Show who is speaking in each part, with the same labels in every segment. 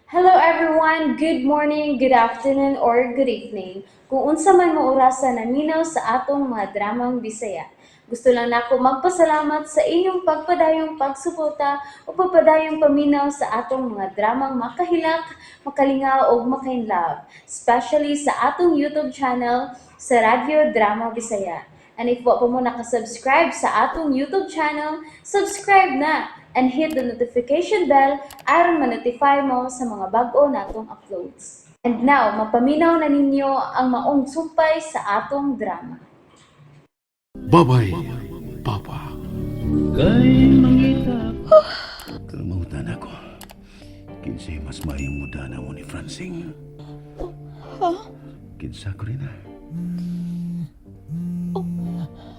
Speaker 1: Hello everyone, good morning, good afternoon, or good evening. Kung unsa man mo orasan naminaw sa atong mga dramang Bisaya. Gusto lang nako magpasalamat sa inyong pagpadayong pagsuporta o pagpadayong paminaw sa atong mga dramang makahilak, makalingaw o makainlove, especially sa atong YouTube channel sa Radyo Drama Bisaya. And if wa pa mo nakasubscribe sa atong YouTube channel, subscribe na and hit the notification bell aron ma-notify mo sa mga bag-o natong uploads. And now, mapaminaw na ninyo ang maong sumpay sa atong drama.
Speaker 2: Babay, Papa.
Speaker 3: Kay mangita
Speaker 2: Kalimutan ako. Kinsay mas mayong muda na mo ni Francine. Kinsa ko rin na.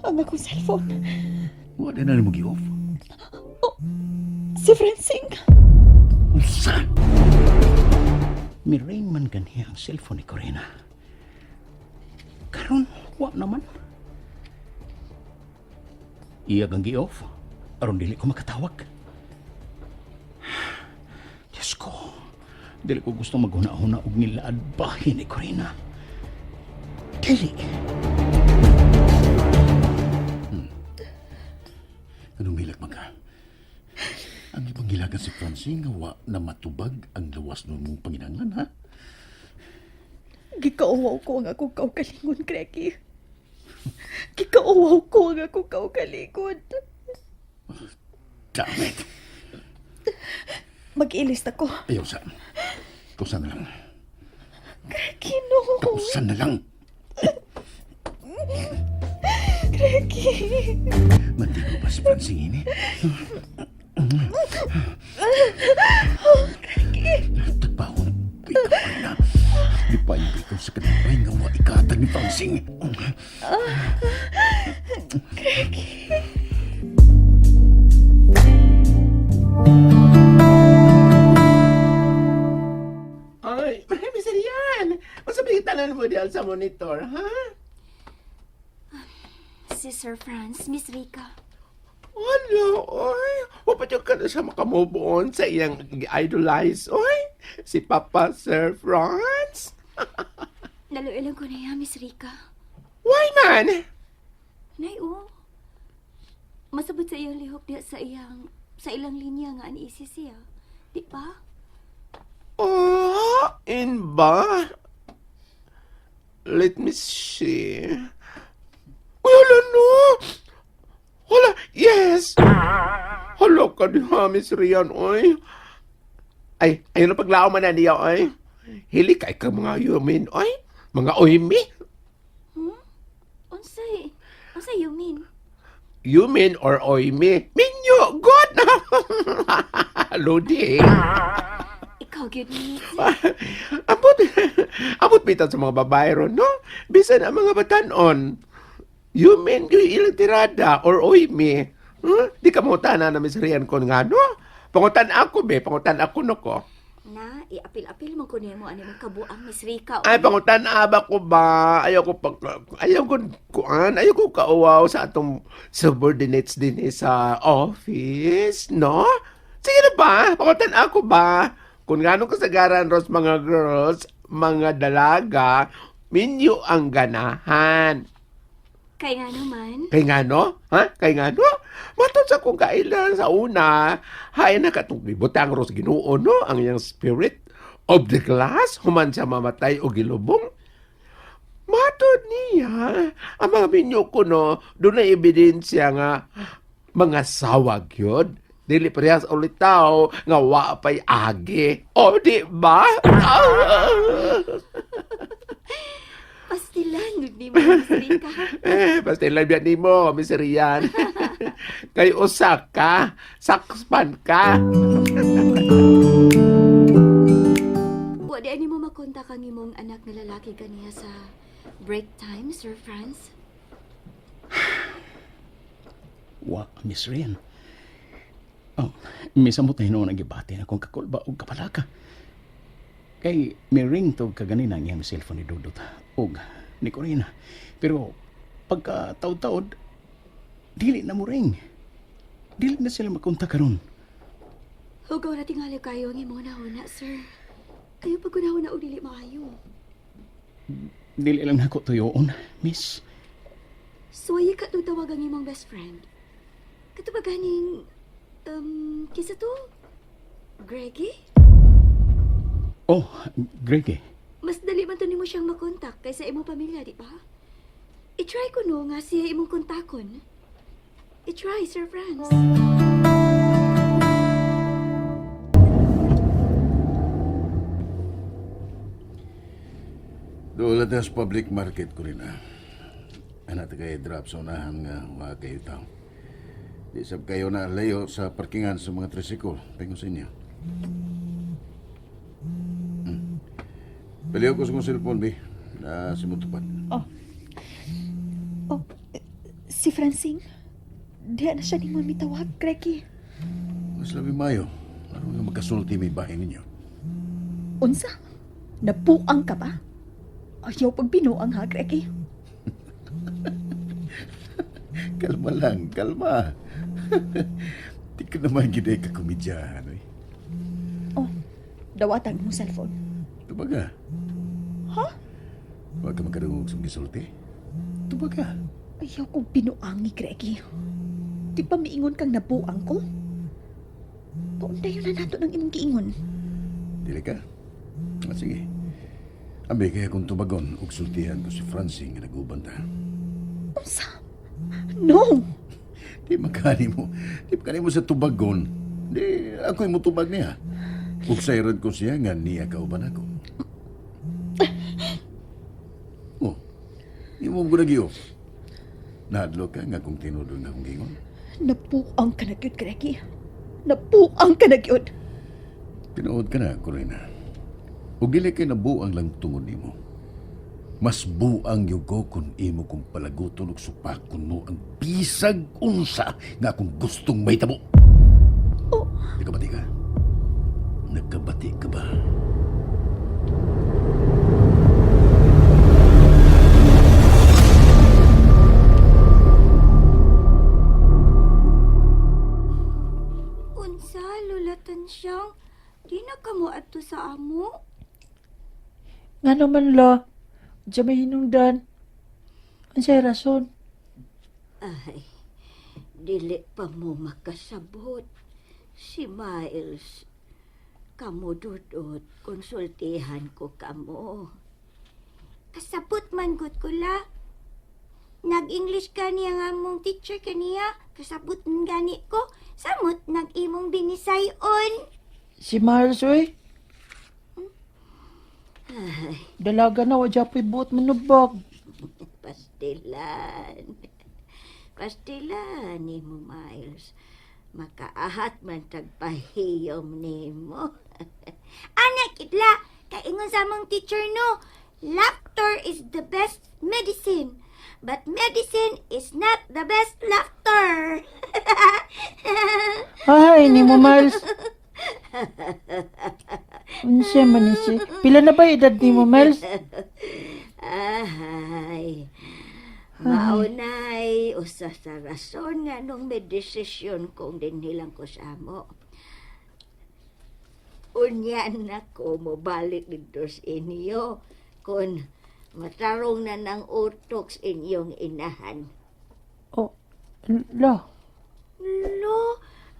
Speaker 4: Ang akong cellphone.
Speaker 2: Wala na mo gi-off.
Speaker 4: Si Francine.
Speaker 2: Usa! Mirain man ganiya ang cellphone ni Corina. Karon, wa naman. Iya kang gi-off. Aron dili ko makatawag. Diyos ko. Dili ko gusto maghuna-huna og nilaad bahin ni Corina. Dili. Anong hilak man ka? Ang ipanghilagan si Francine nga wa na matubag ang lawas ng mong panginanglan, ha?
Speaker 4: Gikauwaw ko ang akong kaugalingon, Greggy. Gikauwaw ko ang akong kaugalingon.
Speaker 2: Damn it!
Speaker 4: Mag-ilist ako.
Speaker 2: Ayaw sa... Kausan na lang.
Speaker 4: Greggy, no.
Speaker 2: Kausan na lang!
Speaker 4: Greggy.
Speaker 2: Mandi ko ba si Francine, eh? Tagpahon, ikaw ay na. Di pa yung ikaw sa kanipay nga wa ikatag ni Francine.
Speaker 5: Ay, Miss Rian! Masabi tanan mo diyan sa monitor, ha?
Speaker 6: Si Sir Franz, Miss Rica.
Speaker 5: Wala, oy. Wapatyo ka na siya makamove on sa iyang idolize, oy. Si Papa Sir Franz.
Speaker 6: Naluilang ko na yan, Miss Rica.
Speaker 5: Why man?
Speaker 6: Nay, masabot sa iyang lihok diya sa ilang linya nga aniisi siya. Di ba?
Speaker 5: Oh, in ba? Let me see. Wala no. Wala, yes. Hala ka diha, Miss Rian, oy. Ay, ayun na paglao man na niya, oy. Hili kay ka mga yumin, oy. Mga oymi.
Speaker 6: Unsay you mean?
Speaker 5: Yumin or oymi? Minyo, God! Lodi.
Speaker 6: Ikaw, good me.
Speaker 5: Abot, abot bitan sa mga babae ron, no? Bisan ang mga batanon. Yumin, yung ilang tirada or oymi. Di ka mo tanan na misriyan ko nga, no? Pangutan ako, be. Pangutan ako, no ko.
Speaker 6: Na, iapil-apil mo ko niya mo ano mong kabuang, Miss Rica.
Speaker 5: Ay, pangutan aba ko ba? Ayaw ko kuan. Ayaw ko kauwaw sa atong subordinates din sa office, no? Sige na ba? Pangutan ako ba? Kung gano'ng kasagaran ros mga girls, mga dalaga, minyo ang ganahan.
Speaker 6: Kaya nga naman.
Speaker 5: Kay nga no? Ha? Kay nga no? Matod sa kung kailan sa una, hay na katong butang ros Ginoo no? Ang iyang spirit of the glass, human siya mamatay o gilubong. Matod niya, ang mga minyo ko no, doon na ebidensya nga mga sawag yun. Dili parehas ulit tao nga wa pa'y agi. O, di ba?
Speaker 6: Pastilan, good ni mo, Miss Rica.
Speaker 5: Basta lang yan ni mo, Miss Rian. Kay usa ka, sakspan ka.
Speaker 6: Wa di ani mo makontak ang imong anak na lalaki kaniya sa break time, Sir Franz?
Speaker 2: Wa, Miss Rian. Oh, misa mo tayo noon nagibati na kung kakulba o kapalaka. Kay may ring to kaganina ang iyang cellphone ni Dudut og ni Corina. Pero pagka taod-taod, dili na mo ring. Dili na sila makontak karon.
Speaker 6: Hugaw na tingali kayo ang imong nahuna, sir. Ayaw pagkunahon na og dili maayo.
Speaker 2: Dili lang nako tuyoon, miss.
Speaker 6: Suwayi ka to tawag ang imong best friend. Katubag ganing, kisa to? Greggy?
Speaker 2: Oh, Greggy.
Speaker 6: Mas dali man to nimo siyang makontak kaysa imong pamilya, di ba? I-try ko no nga siya imong kontakon. I-try, Sir Franz.
Speaker 7: Doon sa public market ko rin anak kayo drop sa unahan nga mga kayo tao. Di sab kayo na layo sa parkingan sa mga tricycle. Pengo sa inyo. Paliw ko sa kong cellphone, Bi. Na simutupad.
Speaker 4: Oh, si Francine. Diya na siya ni mo mitawag, Greggy.
Speaker 7: Mas labi mayo. Laro nga magkasulti may bahay ninyo.
Speaker 4: Unsa? Napuang ka ba? Ayaw pag binuang ha, Greggy.
Speaker 7: Kalma lang, kalma. Di ka naman gina ka komedyahan, eh.
Speaker 4: Oh, dawatan mo cellphone.
Speaker 7: Tubaga.
Speaker 4: Ha?
Speaker 7: Huwag ka magkarungog sa gisulti. Tubaga.
Speaker 4: Ayaw kong binuang ni Greggy. Di pa miingon kang nabuang ko? Paundayon na nato ng imong giingon.
Speaker 7: Dili ka? Sige. Ambi kaya kung tubagon ug sultihan ko si Francine nga nag-ubanta.
Speaker 4: Unsa? No!
Speaker 7: Di makani mo. Di makani mo sa tubagon. Di ako yung mutubag niya. Ug sayran ko siya nga niya kauban ako. Oh, di mo ko nagyo. Nahadlo ka nga kung tinudol nga kong gingon.
Speaker 4: Napuang ka na gyud, Greggy. Napuang ka na gyud.
Speaker 7: Tinuod ka na, Corina. Ug dili kay nabuang lang tungod nimo. Mas buang yung ko kung imo kong palaguton ug supakon mo ang bisag unsa nga akong gustong may tabo.
Speaker 4: Oh.
Speaker 7: Nagkabati ka? Nagkabati ka ba?
Speaker 6: Unsa, lulatan siyang, di na kamo adto sa amo.
Speaker 8: Nga naman la, diya may hinungdan. Ang siya rason.
Speaker 6: Ay, dili pa mo makasabot. Si Miles, kamo dudot, konsultihan ko kamo. Kasabot man gud ko la. Nag-English ka niya nga mong teacher kaniya. Kasabot ng gani ko. Samot nag-imong binisayon.
Speaker 8: Si Miles, oy.
Speaker 6: Ay,
Speaker 8: Dalaga na, wadya po'y buot manubag.
Speaker 6: pastilan. Pastilan ni mo, Miles. Makaahat man tagpahiyom ni mo. Anak, itla, kaingon sa mong teacher no, laughter is the best medicine. But medicine is not the best laughter.
Speaker 8: Ay, ni mo, Miles. Unsa man ni si? Pila na ba edad ni mo, Miles?
Speaker 6: Ay, maunay, usa sa rason nga nung may desisyon kong dinilang ko sa amo. Unyan na ko mo balik dito sa inyo kung matarong na ng utok sa inyong inahan.
Speaker 8: Oh, la.
Speaker 6: Lo,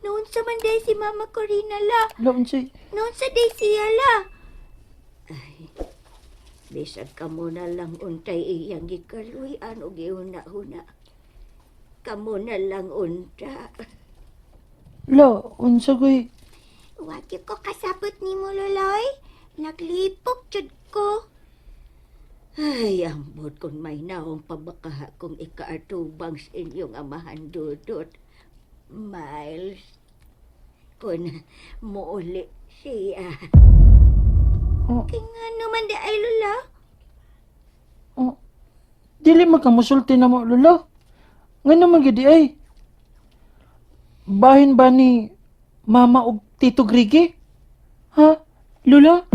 Speaker 6: noon sa man day si Mama Corina la.
Speaker 8: La, unsay?
Speaker 6: Noon sa day siya la. Ay, bisag ka muna lang untay iyang gikaluyan o gihuna-huna. Kamu na lang unta.
Speaker 8: La, unsa ko'y...
Speaker 6: Wag yung ko kasabot ni mo, Loloy. Naglipok jud ko. Ay, ambot kung may naong pabakaha kung ikaatubang sa inyong amahan dudot. Miles, kung muuli siya.
Speaker 8: Oh,
Speaker 6: Kaya nga naman di ay lula.
Speaker 8: oh. Dili makamusulti na mo, lula. Nga naman gidi ay. Bahin ba ni Mama o Tito Grigi? Ha? Lula?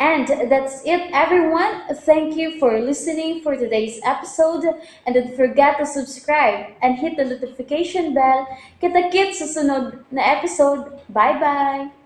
Speaker 1: And that's it, everyone. Thank you for listening for today's episode. And don't forget to subscribe and hit the notification bell. Kita-kits sa sunod na episode. Bye-bye!